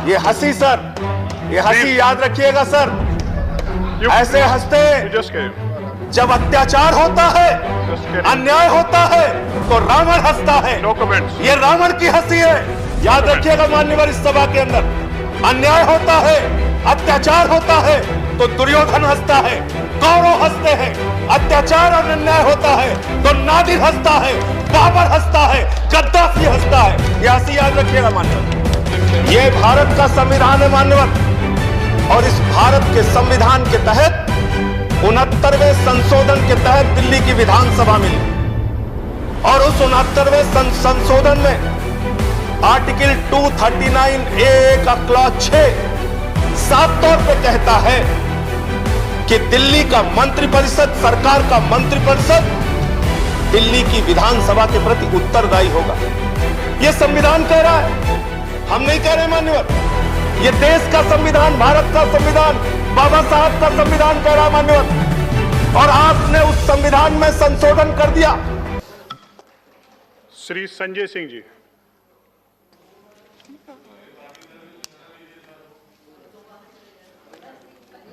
ये हंसी सर, ये हंसी याद रखिएगा सर। ऐसे हंसते जब अत्याचार होता है, अन्याय होता है, तो रावण हंसता है। ये रावण की हंसी है, याद रखिएगा मान्यवर। इस सभा के अंदर अन्याय होता है, अत्याचार होता है, तो दुर्योधन हंसता है, कौरव हंसते हैं। अत्याचार और अन्याय होता है तो नादिर हंसता है, बाबर हंसता है, गद्दाफी हंसता है। ये हंसी याद रखिएगा मान्यवर। ये भारत का संविधान है मान्यवर, और इस भारत के संविधान के तहत 69वें संशोधन के तहत दिल्ली की विधानसभा मिली, और उस 69वें संशोधन में आर्टिकल 239A का क्लॉज 6 साफ तौर पर कहता है कि दिल्ली का मंत्रिपरिषद, सरकार का मंत्रिपरिषद दिल्ली की विधानसभा के प्रति उत्तरदायी होगा। यह संविधान कह रहा है, हम नहीं कह रहे मान्यवर। ये देश का संविधान, भारत का संविधान, बाबा साहब का संविधान कह रहा मान्यवर, और आपने उस संविधान में संशोधन कर दिया। श्री संजय सिंह जी।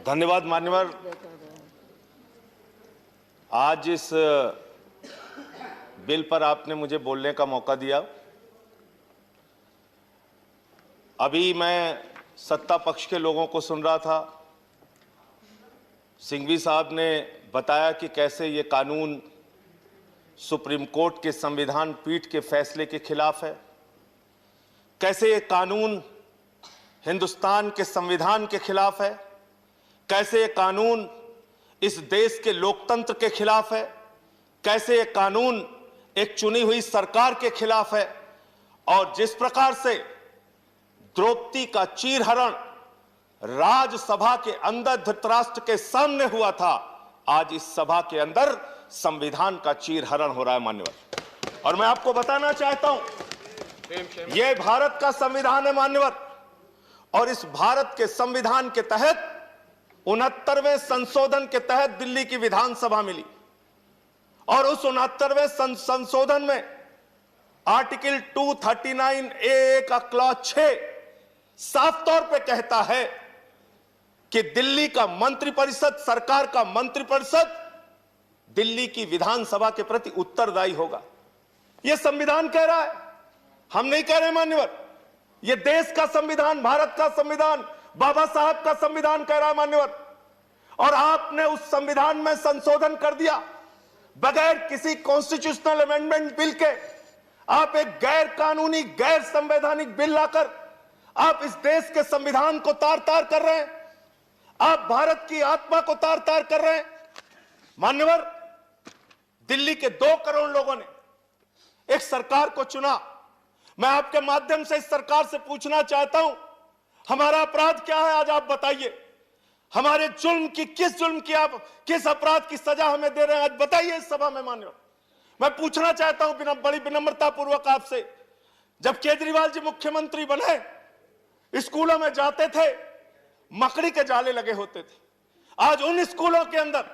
धन्यवाद मान्यवर। आज इस बिल पर आपने मुझे बोलने का मौका दिया। अभी मैं सत्ता पक्ष के लोगों को सुन रहा था। सिंघवी साहब ने बताया कि कैसे ये कानून सुप्रीम कोर्ट के संविधान पीठ के फैसले के खिलाफ है, कैसे ये कानून हिंदुस्तान के संविधान के खिलाफ है, कैसे ये कानून इस देश के लोकतंत्र के खिलाफ है, कैसे ये कानून एक चुनी हुई सरकार के खिलाफ है। और जिस प्रकार से द्रौपदी का चीरहरण राज्यसभा के अंदर धृतराष्ट्र के सामने हुआ था, आज इस सभा के अंदर संविधान का चीरहरण हो रहा है मान्यवर। और मैं आपको बताना चाहता हूं, यह भारत का संविधान है मान्यवर, और इस भारत के संविधान के तहत 69वें संशोधन के तहत दिल्ली की विधानसभा मिली, और उस 69वें संशोधन में आर्टिकल 239A का क्लॉज 6 साफ तौर पे कहता है कि दिल्ली का मंत्रिपरिषद, सरकार का मंत्रिपरिषद दिल्ली की विधानसभा के प्रति उत्तरदायी होगा। यह संविधान कह रहा है, हम नहीं कह रहे मान्यवर। यह देश का संविधान, भारत का संविधान, बाबा साहब का संविधान कह रहा है मान्यवर, और आपने उस संविधान में संशोधन कर दिया बगैर किसी कॉन्स्टिट्यूशनल अमेंडमेंट बिल के। आप एक गैर कानूनी, गैर संवैधानिक बिल लाकर आप इस देश के संविधान को तार तार कर रहे हैं, आप भारत की आत्मा को तार तार कर रहे हैं मान्यवर। दिल्ली के 2 करोड़ लोगों ने एक सरकार को चुना। मैं आपके माध्यम से इस सरकार से पूछना चाहता हूं, हमारा अपराध क्या है? आज आप बताइए। हमारे जुल्म की, किस जुल्म की, आप किस अपराध की सजा हमें दे रहे हैं? आज बताइए इस सभा में मान्यवर। मैं पूछना चाहता हूं बड़ी विनम्रता पूर्वक आपसे, जब केजरीवाल जी मुख्यमंत्री बने, स्कूलों में जाते थे, मकड़ी के जाले लगे होते थे। आज उन स्कूलों के अंदर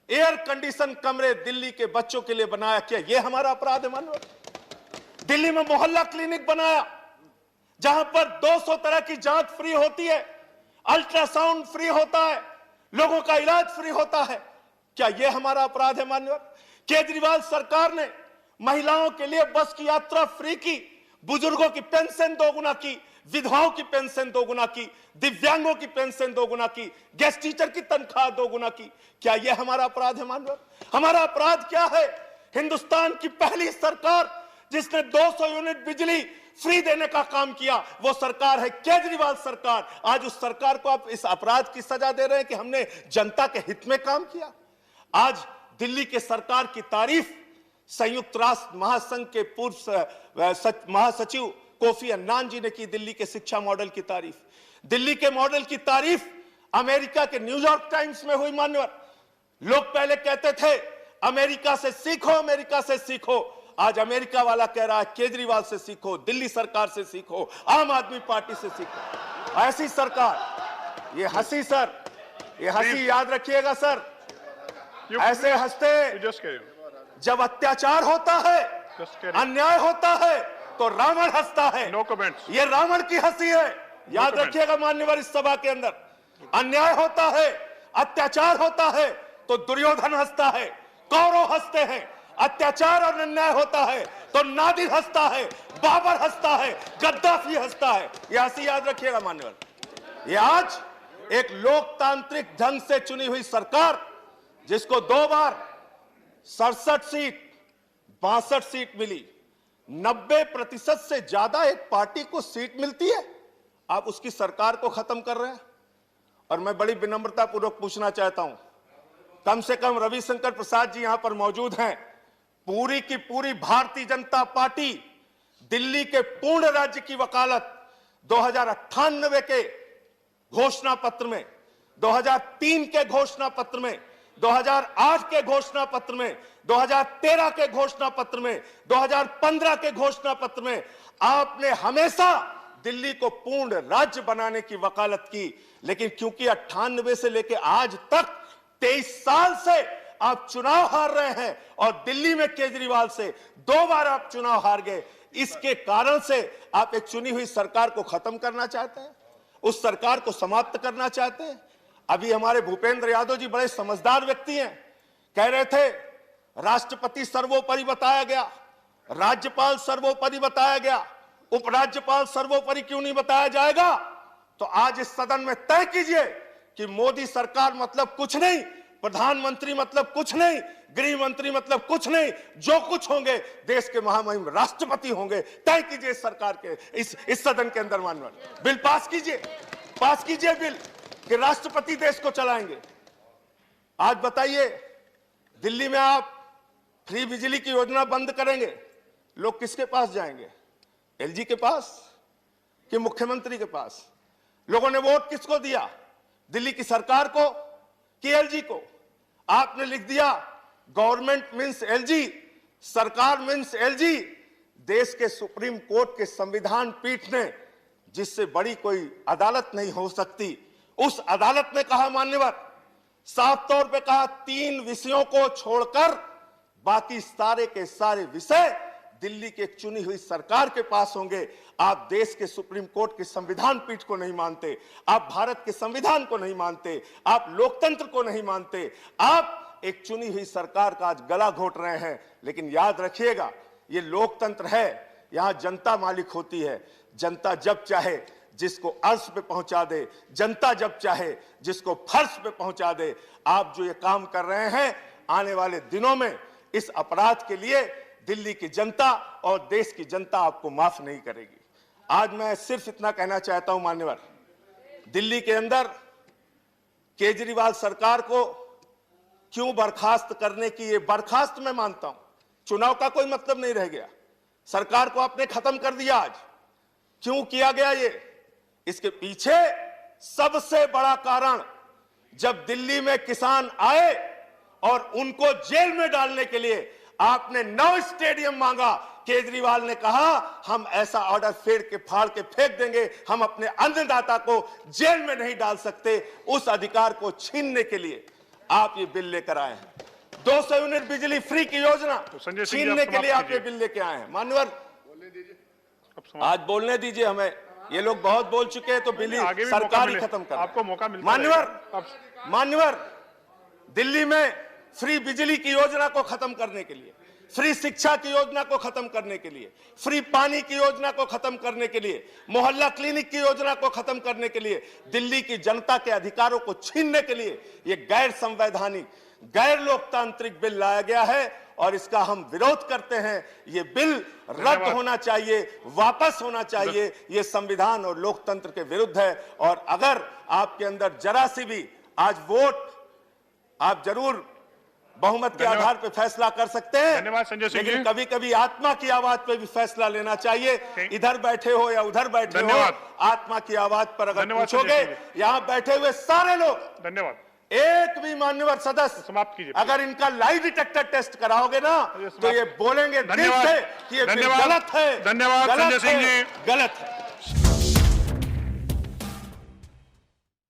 एयर कंडीशन कमरे दिल्ली के बच्चों के लिए बनाया। क्या यह हमारा अपराध है मानव? दिल्ली में मोहल्ला क्लिनिक बनाया जहां पर 200 तरह की जांच फ्री होती है, अल्ट्रासाउंड फ्री होता है, लोगों का इलाज फ्री होता है। क्या यह हमारा अपराध है मान्यवर? केजरीवाल सरकार ने महिलाओं के लिए बस की यात्रा फ्री की, बुजुर्गों की पेंशन 2 गुना की, विधवाओं की पेंशन 2 गुना की, दिव्यांगों की पेंशन 2 गुना की, गेस्ट टीचर की तनख्वाह 2 गुना की। क्या यह हमारा अपराध है मानव? हमारा अपराध क्या है? हिंदुस्तान की पहली सरकार जिसने 200 यूनिट बिजली फ्री देने का काम किया, वो सरकार है केजरीवाल सरकार। आज उस सरकार को आप इस अपराध की सजा दे रहे हैं कि हमने जनता के हित में काम किया। आज दिल्ली के सरकार की तारीफ संयुक्त राष्ट्र महासंघ के पूर्व महासचिव कोफी अन्नान जी ने की। दिल्ली के शिक्षा मॉडल की तारीफ, दिल्ली के मॉडल की तारीफ अमेरिका के न्यूयॉर्क टाइम्स में हुई मान्यवर। लोग पहले कहते थे अमेरिका से सीखो, अमेरिका से सीखो। आज अमेरिका वाला कह रहा है केजरीवाल से सीखो, दिल्ली सरकार से सीखो, आम आदमी पार्टी से सीखो। ऐसी सरकार, ये हंसी सर, ये हंसी याद रखिएगा सर। ऐसे हंसते जब अत्याचार होता है, अन्याय होता है, तो रावण हंसता है। No comments. ये रावण की हंसी है, याद रखिएगा मान्यवर, इस सभा के अंदर अन्याय होता है, अत्याचार होता है तो दुर्योधन हंसता है, कौरव हंसते हैं। अत्याचार और अन्याय होता है तो नादिर हंसता है, बाबर हंसता है, गद्दाफी हंसता है। ये हंसी याद रखिएगा मान्यवर। ये आज एक लोकतांत्रिक ढंग से चुनी हुई सरकार, जिसको 2 बार 67 सीट 62 सीट मिली, 90% से ज्यादा एक पार्टी को सीट मिलती है, आप उसकी सरकार को खत्म कर रहे हैं। और मैं बड़ी विनम्रता पूर्वक पूछना चाहता हूं, कम से कम रविशंकर प्रसाद जी यहां पर मौजूद हैं, पूरी की पूरी भारतीय जनता पार्टी दिल्ली के पूर्ण राज्य की वकालत 2098 के घोषणा पत्र में, 2003 के घोषणा पत्र में, 2008 के घोषणा पत्र में, 2013 के घोषणा पत्र में, 2015 के घोषणा पत्र में आपने हमेशा दिल्ली को पूर्ण राज्य बनाने की वकालत की। लेकिन क्योंकि 98 से लेकर आज तक 23 साल से आप चुनाव हार रहे हैं और दिल्ली में केजरीवाल से 2 बार आप चुनाव हार गए, इसके कारण से आप एक चुनी हुई सरकार को खत्म करना चाहते हैं, उस सरकार को समाप्त करना चाहते हैं। अभी हमारे भूपेंद्र यादव जी बड़े समझदार व्यक्ति हैं, कह रहे थे राष्ट्रपति सर्वोपरि बताया गया, राज्यपाल सर्वोपरि बताया गया, उपराज्यपाल सर्वोपरि क्यों नहीं बताया जाएगा? तो आज इस सदन में तय कीजिए कि मोदी सरकार मतलब कुछ नहीं, प्रधानमंत्री मतलब कुछ नहीं, गृह मंत्री मतलब कुछ नहीं, जो कुछ होंगे देश के महामहिम राष्ट्रपति होंगे। तय कीजिए इस सरकार के, इस सदन के अंदर माननीय बिल पास कीजिए बिल कि राष्ट्रपति देश को चलाएंगे। आज बताइए, दिल्ली में आप फ्री बिजली की योजना बंद करेंगे, लोग किसके पास जाएंगे? एलजी के पास कि मुख्यमंत्री के पास? लोगों ने वोट किसको दिया, दिल्ली की सरकार को कि एलजी को? आपने लिख दिया गवर्नमेंट मींस एलजी, सरकार मींस एलजी। देश के सुप्रीम कोर्ट के संविधान पीठ ने, जिससे बड़ी कोई अदालत नहीं हो सकती, उस अदालत ने कहा मान्यवर, साफ तौर पे कहा, 3 विषयों को छोड़कर बाकी सारे के सारे विषय दिल्ली की एक चुनी हुई सरकार के पास होंगे। आप देश के सुप्रीम कोर्ट के संविधान पीठ को नहीं मानते, आप भारत के संविधान को नहीं मानते, आप लोकतंत्र को नहीं मानते, आप एक चुनी हुई सरकार का आज गला घोट रहे हैं। लेकिन याद रखिएगा, ये लोकतंत्र है, यहां जनता मालिक होती है। जनता जब चाहे जिसको अर्श पे पहुंचा दे, जनता जब चाहे जिसको फर्श पे पहुंचा दे। आप जो ये काम कर रहे हैं, आने वाले दिनों में इस अपराध के लिए दिल्ली की जनता और देश की जनता आपको माफ नहीं करेगी। आज मैं सिर्फ इतना कहना चाहता हूं मान्यवर, दिल्ली के अंदर केजरीवाल सरकार को क्यों बर्खास्त करने की, ये बर्खास्त मैं मानता हूं, चुनाव का कोई मतलब नहीं रह गया, सरकार को आपने खत्म कर दिया। आज क्यों किया गया ये? इसके पीछे सबसे बड़ा कारण, जब दिल्ली में किसान आए और उनको जेल में डालने के लिए आपने 9 स्टेडियम मांगा, केजरीवाल ने कहा हम ऐसा ऑर्डर फाड़ के फेंक देंगे, हम अपने अन्नदाता को जेल में नहीं डाल सकते। उस अधिकार को छीनने के लिए आप ये बिल लेकर आए हैं। 200 यूनिट बिजली फ्री की योजना छीनने के लिए आप ये बिल लेके आए हैं। मान्यवर, आज बोलने दीजिए हमें, ये लोग बहुत बोल चुके हैं, तो बिल सरकार ही खत्म कर, आपको मौका मिलता है। मान्यवर, दिल्ली में फ्री बिजली की योजना को खत्म करने के लिए, फ्री शिक्षा की योजना को खत्म करने के लिए, फ्री पानी की योजना को खत्म करने के लिए, मोहल्ला क्लिनिक की योजना को खत्म करने के लिए, दिल्ली की जनता के अधिकारों को छीनने के लिए यह गैर संवैधानिक, गैर लोकतांत्रिक बिल लाया गया है और इसका हम विरोध करते हैं। ये बिल रद्द होना चाहिए, वापस होना चाहिए। ये संविधान और लोकतंत्र के विरुद्ध है। और अगर आपके अंदर जरा सी भी आज वोट, आप जरूर बहुमत के आधार पर फैसला कर सकते हैं, धन्यवाद संजय सिंह जी। लेकिन कभी कभी आत्मा की आवाज पे भी फैसला लेना चाहिए। इधर बैठे हो या उधर बैठे हो, आत्मा की आवाज पर अगर पूछोगे, यहाँ बैठे हुए सारे लोग, धन्यवाद, एक भी मान्यवर सदस्य समाप्त कीजिए, अगर इनका लाई डिटेक्टर टेस्ट कराओगे ना, तो ये बोलेंगे दिल से कि ये गलत है, धन्यवाद संजय सिंह जी, गलत है।